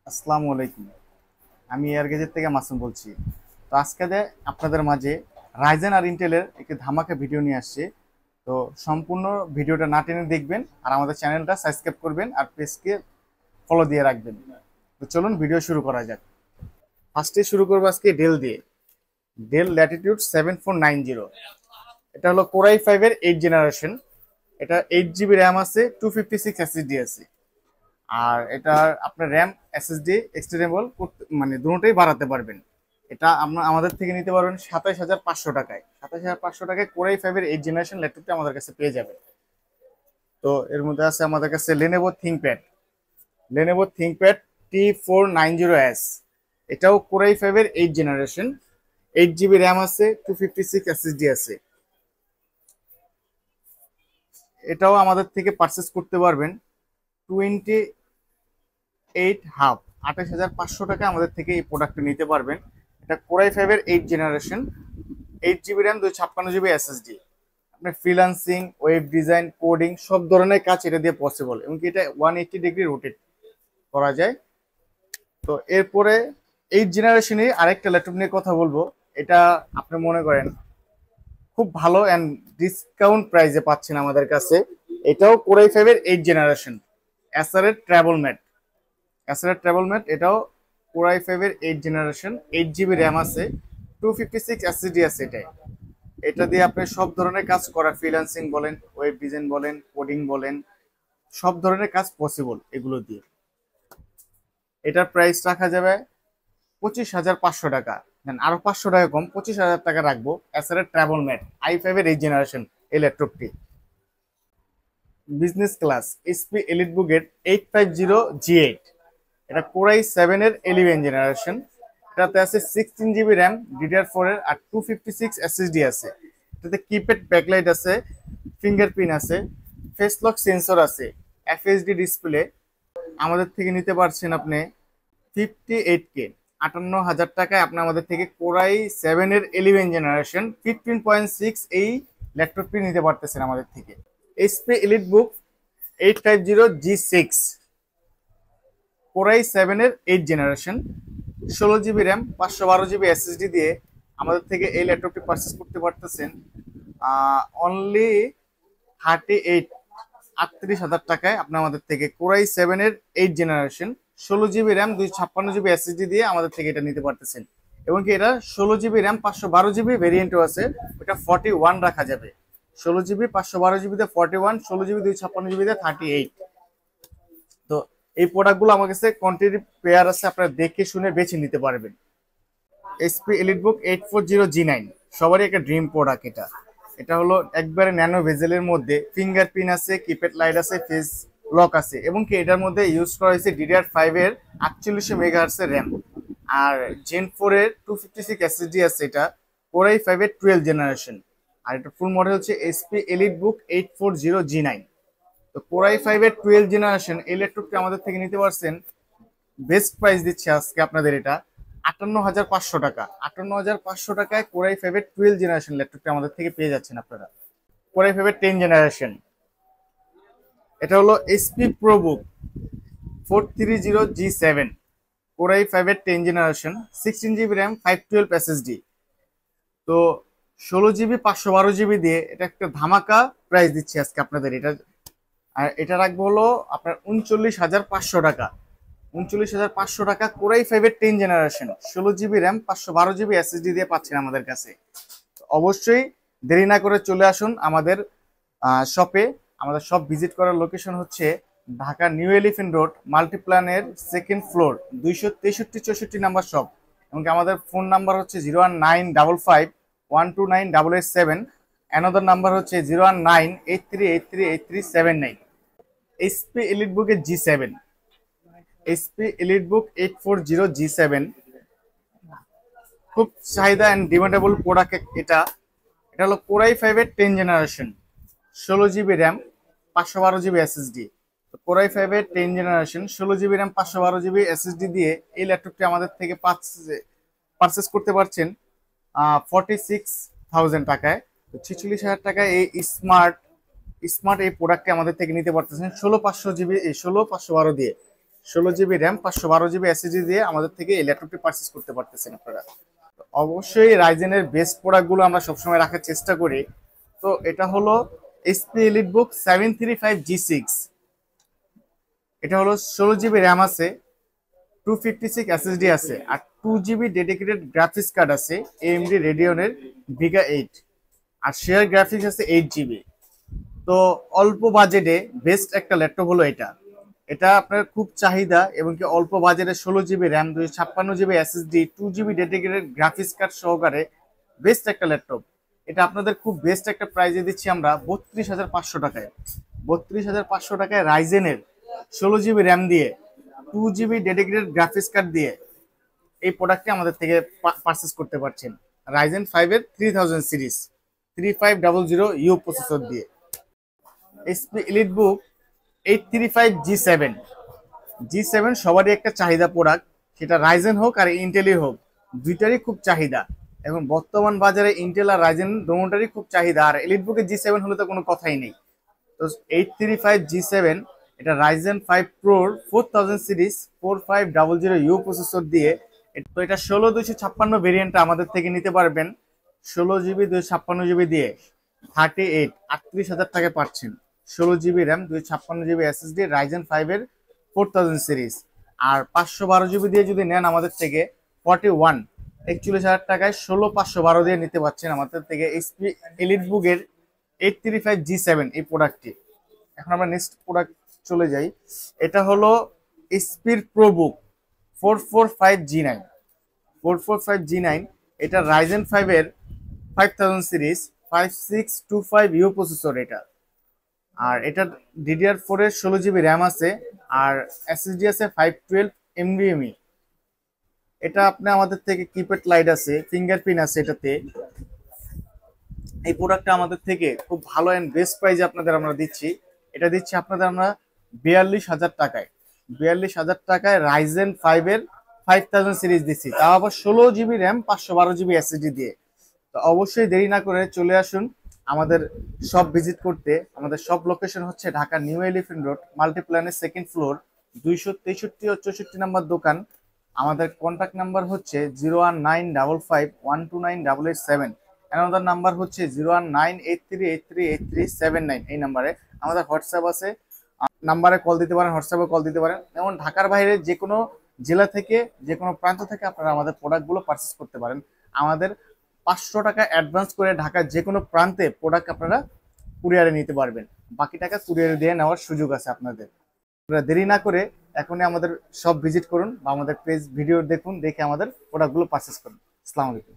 আসসালামু আলাইকুম। আমি এয়ার গেজেট থেকে মাসুম বলছি। তো আজকে আপনাদের মাঝে রাইজেন আর ইন্টেলের একটি ধামাকা ভিডিও নিয়ে আসছে। তো সম্পূর্ণ ভিডিওটা না টেনে দেখবেন আর আমাদের চ্যানেলটা সাবস্ক্রাইব করবেন আর পেজকে ফলো দিয়ে রাখবেন। তো চলুন ভিডিও শুরু করা যাক। ফার্স্টে শুরু করবো আজকে ডেল দিয়ে। Del Latitude 7490। এটা হলো কোরাই ফাইভের 8 জেনারেশন। এটা 8 জিবি র্যাম আছে, 256 এসএসডি আছে। আর এটা আপনার র্যাম এসএসডি এক্সটেন্ডেবল করতে মানে দুটোটাই বাড়াতে পারবেন। এটা আপনার আমাদের থেকে নিতে পারবেন 27,500 টাকায়। 27,500 টাকায় কোরাই ফাইভের 8 জেনারেশন ল্যাপটপটা আমাদের কাছে পেয়ে যাবেন। তো এর মধ্যে আছে আমাদের কাছে লেনোভো থিংকপ্যাড T490S। এটাও কোরাই ফাইভের 8 জেনারেশন, 8 জিবি র্যাম আছে, 256 এসএসডি আছে। এটাও আমাদের থেকে পারচেস করতে পারবেন 28 হাফ 28,500 টাকা আমাদের থেকে এই প্রোডাক্টটা নিতে পারবেন। এটা কোরাই ফাইভের 8 generation, 8 GB RAM, 256 GB SSD. আপনার ফ্রিল্যান্সিং, ওয়েব ডিজাইন, কোডিং সব ধরনের কাজ এটা দিয়ে পসিবল, এমনকি এটা 180 ডিগ্রি রোটেট করা যায়। তো এরপরে 8 জেনারেশনের আরেকটা ল্যাপটপ নিয়ে কথা বলবো। এটা আপনি মনে করেন খুব ভালো অ্যান্ড ডিসকাউন্ট প্রাইসে পাচ্ছেন আমাদের কাছে। এটাও কোরাই ফাইভের 8 জেনারেশন, এসারের ট্রাভেল ম্যাট। এটাও কোরাই ফাইভের 8 জেনারেশন, 8 জিবি র্যাম আছে, 256 এসএসডি আছে। এটা দিয়ে আপনি সব ধরনের কাজ করা, ফ্রিল্যান্সিং বলেন, ওয়েব ডিজাইন বলেন, কোডিং বলেন, সব ধরনের কাজ পসিবল এগুলো দিয়ে। এটার প্রাইস রাখা যাবে 25,500 টাকা। দেন আরো 500 টাকা কম, 25,000 টাকা রাখবো। এছাড়া ট্রাভেল ম্যাট i5 এর 8 জেনারেশন এই ল্যাপটপটি বিজনেস ক্লাস এইচপি এলিট বুকের 850G8। এটা কোরাই 7 এর 11 জেনারেশন। এটাতে আছে 16 জিবি র্যাম, DDR4 এর, আর 256 এসএসডি আছে। এটাতে কিপ্যাড ব্যাকলাইট আছে, ফিঙ্গারপ্রিন্ট আছে, ফেস লক সেন্সর আছে, এফএসডি ডিসপ্লে। আমাদের থেকে নিতে পারছেন আপনি 58K, 58,000 টাকায় আপনি আমাদের থেকে কোরাই 7 এর 11 জেনারেশন 15.6 এই ল্যাপটপটি নিতে পারতেছেন আমাদের থেকে। এইচপি এলিট বুক 850G6, কোরাই 7 এর 8 generation, 16 GB RAM, 512 GB SSD দিয়ে আমাদের থেকে এই ল্যাপটপটি পারচেস করতে পারতেছেন অনলি 38,000 টাকায়। আপনি আমাদের থেকে কোরাই 7 এর 8 generation, 16 GB RAM, 256 GB SSD দিয়ে আমাদের থেকে এটা নিতে পারতেছেন। এবং কি এটা 16 জিবি র্যাম, 512 জিবি ভেরিয়েন্টও আছে, এটা 41 রাখা যাবে। 16 জিবি, 512 জিবিতে 41, 16 জিবি, 256 জিবিতে 38। তো এই প্রোডাক্টগুলো আমার কাছে কোয়ান্টিটি পেয়ার আছে, আপনারা দেখে শুনে বেছে নিতে পারবেন। এইচপি এলিটবুক 840G9 সবারই একটা ড্রিম প্রোডাক্ট। এটা এটা হলো একবারে ন্যানো ভেজেলের মধ্যে, ফিঙ্গারপ্রিন্ট আছে, কিপ্যাড লাইট আছে, ফেস লক আছে, এবং কি এটার মধ্যে ইউজ করা হয়েছে DDR5 এর 48 মেগাহার্টজ এর র্যাম, আর Gen 4 এর 256 এসএসডি আছে। এটা কোরাই 5 এর 12 জেনারেশন। আর এটা ফুল মডেল হচ্ছে এইচপি এলিটবুক 840G9। তো কোরাই 5 এর 12 জেনারেশন এই ল্যাপটপটি আমাদের থেকে নিতে পারছেন, বেস্ট প্রাইস দিচ্ছে আজকে আপনাদের এটা 58,500 টাকা। 58,500 টাকায় কোরাই 5 এর 12 জেনারেশন ল্যাপটপটি আমাদের থেকে পেয়ে যাচ্ছেন আপনারা। কোরাই 5 এর 10 জেনারেশন, এটা হলো এইচপি প্রোবুক 430G7, কোরাই 5 এর 10 জেনারেশন, 16 জিবি র্যাম, 512 এসএসডি। তো 16 জিবি, 512 জিবি দিয়ে এটা একটা ধামাকা প্রাইস দিচ্ছে আজকে আপনাদের এটা। আর এটা রাখবো হলো আপনার 39,500 টাকা। 39,500 টাকা কোরাই 5 এর 10 generation, 16 GB RAM, 512 GB SSD দিয়ে পাচ্ছেন আমাদের কাছে। অবশ্যই দেরি না করে চলে আসুন আমাদের শপে। আমাদের শপ ভিজিট করার লোকেশন হচ্ছে ঢাকা নিউ এলিফেন্ট রোড, মাল্টিপ্ল্যানের সেকেন্ড ফ্লোর, 263-64 নাম্বার শপ। এবং আমাদের ফোন নাম্বার হচ্ছে 01955 129 887। অ্যানাদার নাম্বার হচ্ছে 01983838379। HP এলিটবুকের G7, HP EliteBook 840G7 খুব চাহিদা অ্যান্ড ডিমান্ডেবল প্রোডাক্ট। এটা এটা হলো কোরাই 5 এর 10 generation, 16 GB RAM, 512 GB SSD. Core i 5 এর 10 generation, 16 GB RAM, 512 GB SSD দিয়ে এই ল্যাপটপটি আমাদের থেকে পারচেস করতে পারছেন 46,000 টাকায়। তো 46,000 টাকায় এই স্মার্ট স্মার্ট এই প্রোডাক্টটি আমাদের থেকে নিতে পারতেছেন 16,500 জিবি, 16,512 দিয়ে। 16 GB র্যাম 512 GB এসএসডি দিয়ে আমাদের থেকে এই ল্যাপটপটি পারচেজ করতে পারতেছেন আপনারা। অবশ্যই রাইজেনের বেস্ট প্রোডাক্টগুলো আমরা সবসময় রাখার চেষ্টা করি। তো এটা হলো HP EliteBook 735G6। এটা হলো 16 GB র্যাম আছে, 256 এসএসডি আছে, আর 2 GB ডেডিকেটেড গ্রাফিক্স কার্ড আছে AMD রেডিয়নের Vega 8, আর শেয়ার গ্রাফিক্স আছে 8 GB। তো অল্প বাজেটে বেস্ট একটা ল্যাপটপ হলো এটা। এটা আপনার খুব চাহিদা, এবং কি অল্প বাজেটে 16 GB RAM 256 GB SSD 2 GB dedicated graphics card সহকারে বেস্ট একটা ল্যাপটপ। এটা আপনাদের খুব বেস্ট একটা প্রাইজে দিচ্ছি আমরা 32,500 টাকায়। 32,500 টাকায় রাইজেনের 16 GB র্যাম দিয়ে 2 GB ডেডিকেটেড গ্রাফিক্স কার্ড দিয়ে এই প্রোডাক্টটি আমাদের থেকে পারচেস করতে পারছেন রাইজেন 5 এর 3000 সিরিজ 3500U প্রসেসর দিয়ে। HP EliteBook 835G7। G7 সবারই একটা চাহিদা প্রোডাক্ট, সেটা রাইজেন হোক আর ইন্টেলই হোক, দুইটারই খুব চাহিদা। এখন বর্তমান বাজারে ইন্টেল আর রাইজেন দুটোটারই খুব চাহিদা, আর এলিটবুকে G7 হলে তো কোনো কথাই নেই। তো 835G7 এটা রাইজেন 5 প্রোর 4000 সিরিজ 4500U প্রসেসর দিয়ে। তো এটা 16 256 ভেরিয়েন্টটা আমাদের থেকে নিতে পারবেন 16 GB 256 GB দিয়ে 38,000 টাকায় পাচ্ছেন। 16 GB RAM 256 GB SSD Ryzen 5 এর 4000 সিরিজ। আর 512 GB দিয়ে যদি নেন আমাদের থেকে 41,000 টাকায় 16512 দিয়ে নিতে পারছেন আমাদের থেকে HP EliteBook এর 835G7 এই প্রোডাক্টটি। এখন আমরা নেক্সট প্রোডাক্ট চলে যাই। এটা হলো HP ProBook 445G9। 445G9 এটা রাইজেন 5 এর 5000 সিরিজ 5625U প্রসেসর এটা। আর এটা DDR4 এর 16 GB র্যাম আছে, আর এসএসডি আছে 512 NVMe। এটা আপনি আমাদের থেকে কিপ্যাড লাইট আছে, ফিঙ্গারপ্রিন্ট আছে এটাতে। এই প্রোডাক্টটা আমাদের থেকে খুব ভালো এন্ড বেস্ট প্রাইসে আপনাদের আমরা দিচ্ছি। এটা দিচ্ছি আপনাদের আমরা 42,000 টাকায়। 42,000 টাকায় রাইজেন 5 এর 5000 সিরিজ দিচ্ছি, তাও আবার 16 GB র্যাম 512 GB এসএসডি দিয়ে। তো অবশ্যই দেরি না করে চলে আসুন আমাদের শপ ভিজিট করতে। আমাদের শপ লোকেশন হচ্ছে ঢাকা নিউ এলিফ্যান্ট রোড, মাল্টিপ্ল্যানের 2nd ফ্লোর, 263 ও 64 নাম্বার দোকান। আমাদের কন্ট্যাক্ট নাম্বার হচ্ছে 01955129887। আমাদের নাম্বার হচ্ছে 01983838379। এই নাম্বারে আমাদের হোয়াটসঅ্যাপ আছে, নাম্বারে কল দিতে পারেন, হোয়াটসঅ্যাপে কল দিতে পারেন। যেমন ঢাকার বাইরে যে কোনো জেলা থেকে, যে কোনো প্রান্ত থেকে আপনারা আমাদের প্রোডাক্টগুলো পারচেস করতে পারেন। আমাদের 500 টাকা অ্যাডভান্স করে ঢাকার যে কোনো প্রান্তে প্রোডাক্ট আপনারা কুরিয়ারে নিতে পারবেন। বাকি টাকা কুরিয়ারে দিয়ে নেওয়ার সুযোগ আছে আপনাদের। আপনারা দেরি না করে এখনই আমাদের শপ ভিজিট করুন বা আমাদের পেজ ভিডিও দেখুন, দেখে আমাদের প্রোডাক্টগুলো পারচেস করুন। আসসালামু আলাইকুম।